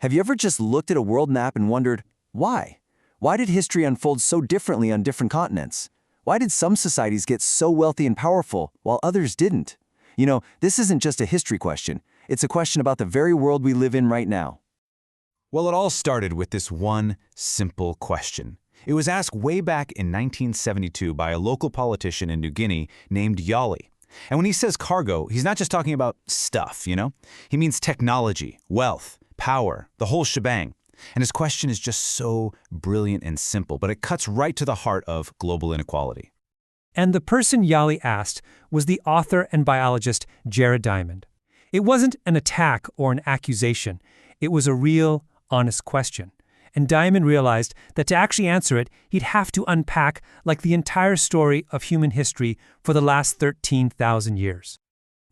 Have you ever just looked at a world map and wondered, why? Why did history unfold so differently on different continents? Why did some societies get so wealthy and powerful while others didn't? This isn't just a history question. It's a question about the very world we live in right now. Well, it all started with this one simple question. It was asked way back in 1972 by a local politician in New Guinea named Yali. And when he says cargo, he's not just talking about stuff, He means technology, wealth, power, the whole shebang. And his question is just so brilliant and simple, but it cuts right to the heart of global inequality. And the person Yali asked was the author and biologist Jared Diamond. It wasn't an attack or an accusation. It was a real, honest question. And Diamond realized that to actually answer it, he'd have to unpack like the entire story of human history for the last 13,000 years.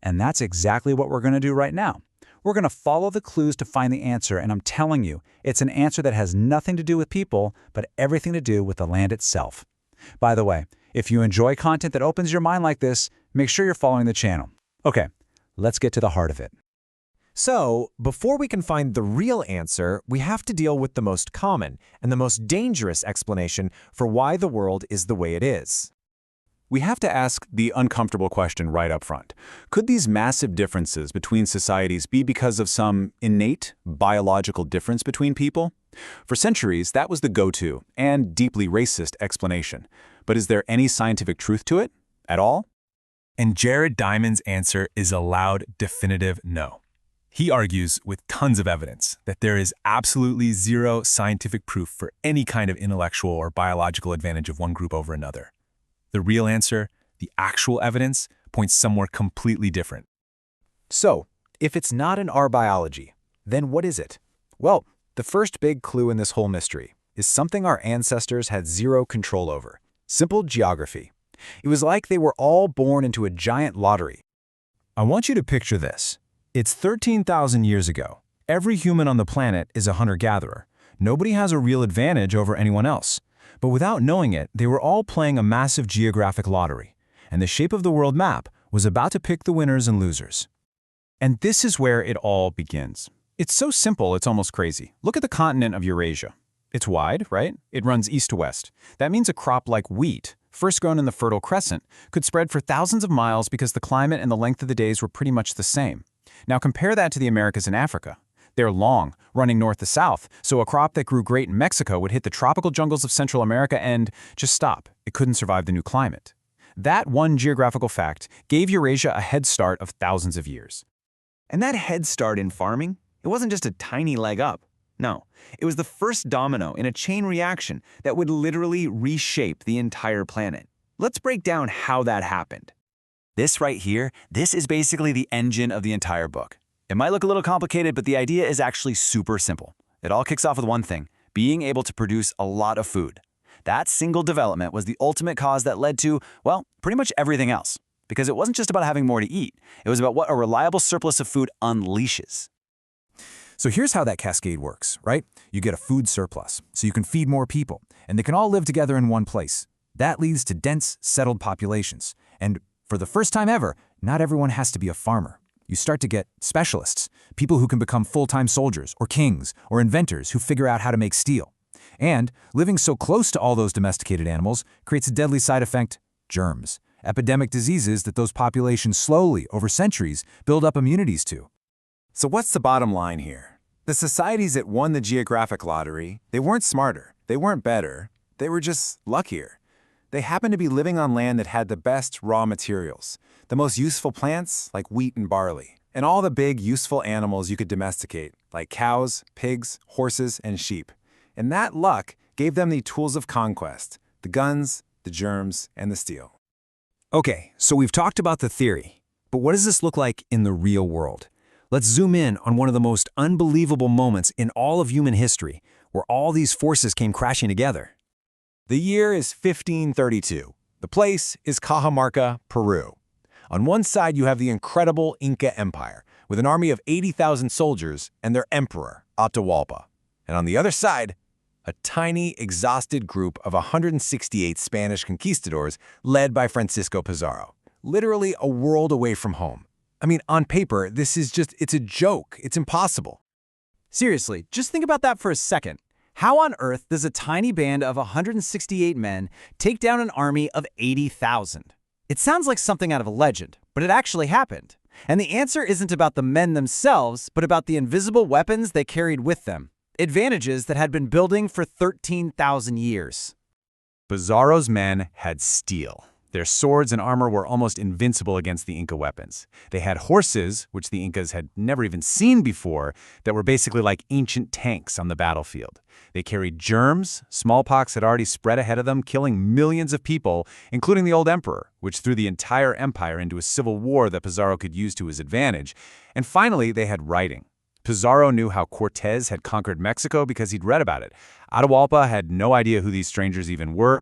And that's exactly what we're going to do right now. We're going to follow the clues to find the answer, and I'm telling you, it's an answer that has nothing to do with people, but everything to do with the land itself. By the way, if you enjoy content that opens your mind like this, make sure you're following the channel. Okay, let's get to the heart of it. So, before we can find the real answer, we have to deal with the most common and the most dangerous explanation for why the world is the way it is. We have to ask the uncomfortable question right up front. Could these massive differences between societies be because of some innate biological difference between people? For centuries, that was the go-to and deeply racist explanation. But is there any scientific truth to it at all? And Jared Diamond's answer is a loud, definitive no. He argues with tons of evidence that there is absolutely zero scientific proof for any kind of intellectual or biological advantage of one group over another. The real answer, the actual evidence, points somewhere completely different. So, if it's not in our biology, then what is it? Well, the first big clue in this whole mystery is something our ancestors had zero control over: simple geography. It was like they were all born into a giant lottery. I want you to picture this. It's 13,000 years ago. Every human on the planet is a hunter-gatherer. Nobody has a real advantage over anyone else. But without knowing it, they were all playing a massive geographic lottery, and the shape of the world map was about to pick the winners and losers. And this is where it all begins. It's so simple, it's almost crazy. Look at the continent of Eurasia. It's wide, right? It runs east to west. That means a crop like wheat, first grown in the Fertile Crescent, could spread for thousands of miles because the climate and the length of the days were pretty much the same. Now compare that to the Americas and Africa. They're long, running north to south, so a crop that grew great in Mexico would hit the tropical jungles of Central America and just stop. It couldn't survive the new climate. That one geographical fact gave Eurasia a head start of thousands of years. And that head start in farming, it wasn't just a tiny leg up. No, it was the first domino in a chain reaction that would literally reshape the entire planet. Let's break down how that happened. This right here, this is basically the engine of the entire book. It might look a little complicated, but the idea is actually super simple. It all kicks off with one thing: being able to produce a lot of food. That single development was the ultimate cause that led to, well, pretty much everything else. Because it wasn't just about having more to eat. It was about what a reliable surplus of food unleashes. So here's how that cascade works, right? You get a food surplus, so you can feed more people, and they can all live together in one place. That leads to dense, settled populations. And for the first time ever, not everyone has to be a farmer. You start to get specialists, people who can become full-time soldiers or kings or inventors who figure out how to make steel. And living so close to all those domesticated animals creates a deadly side effect: germs, epidemic diseases that those populations slowly, over centuries, build up immunities to. So what's the bottom line here? The societies that won the geographic lottery, they weren't smarter, they weren't better, they were just luckier. They happened to be living on land that had the best raw materials, the most useful plants like wheat and barley, and all the big useful animals you could domesticate, like cows, pigs, horses, and sheep. And that luck gave them the tools of conquest: the guns, the germs, and the steel. Okay, so we've talked about the theory, but what does this look like in the real world? Let's zoom in on one of the most unbelievable moments in all of human history, where all these forces came crashing together. The year is 1532. The place is Cajamarca, Peru. On one side, you have the incredible Inca Empire, with an army of 80,000 soldiers and their emperor, Atahualpa. And on the other side, a tiny, exhausted group of 168 Spanish conquistadors led by Francisco Pizarro. Literally a world away from home. I mean, on paper, it's a joke. It's impossible. Seriously, just think about that for a second. How on earth does a tiny band of 168 men take down an army of 80,000? It sounds like something out of a legend, but it actually happened. And the answer isn't about the men themselves, but about the invisible weapons they carried with them. Advantages that had been building for 13,000 years. Pizarro's men had steel. Their swords and armor were almost invincible against the Inca weapons. They had horses, which the Incas had never even seen before, that were basically like ancient tanks on the battlefield. They carried germs. Smallpox had already spread ahead of them, killing millions of people, including the old emperor, which threw the entire empire into a civil war that Pizarro could use to his advantage. And finally, they had writing. Pizarro knew how Cortés had conquered Mexico because he'd read about it. Atahualpa had no idea who these strangers even were.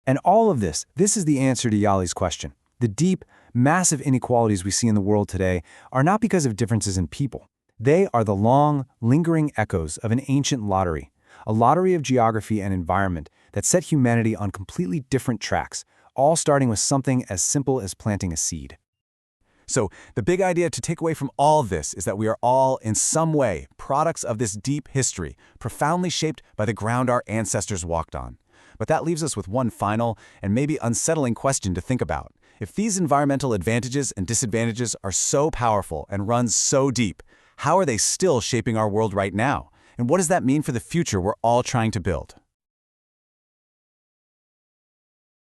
And all of this is the answer to Yali's question. The deep, massive inequalities we see in the world today are not because of differences in people. They are the long, lingering echoes of an ancient lottery, a lottery of geography and environment that set humanity on completely different tracks, all starting with something as simple as planting a seed. So, the big idea to take away from all this is that we are all, in some way, products of this deep history, profoundly shaped by the ground our ancestors walked on. But that leaves us with one final and maybe unsettling question to think about. If these environmental advantages and disadvantages are so powerful and run so deep, how are they still shaping our world right now? And what does that mean for the future we're all trying to build?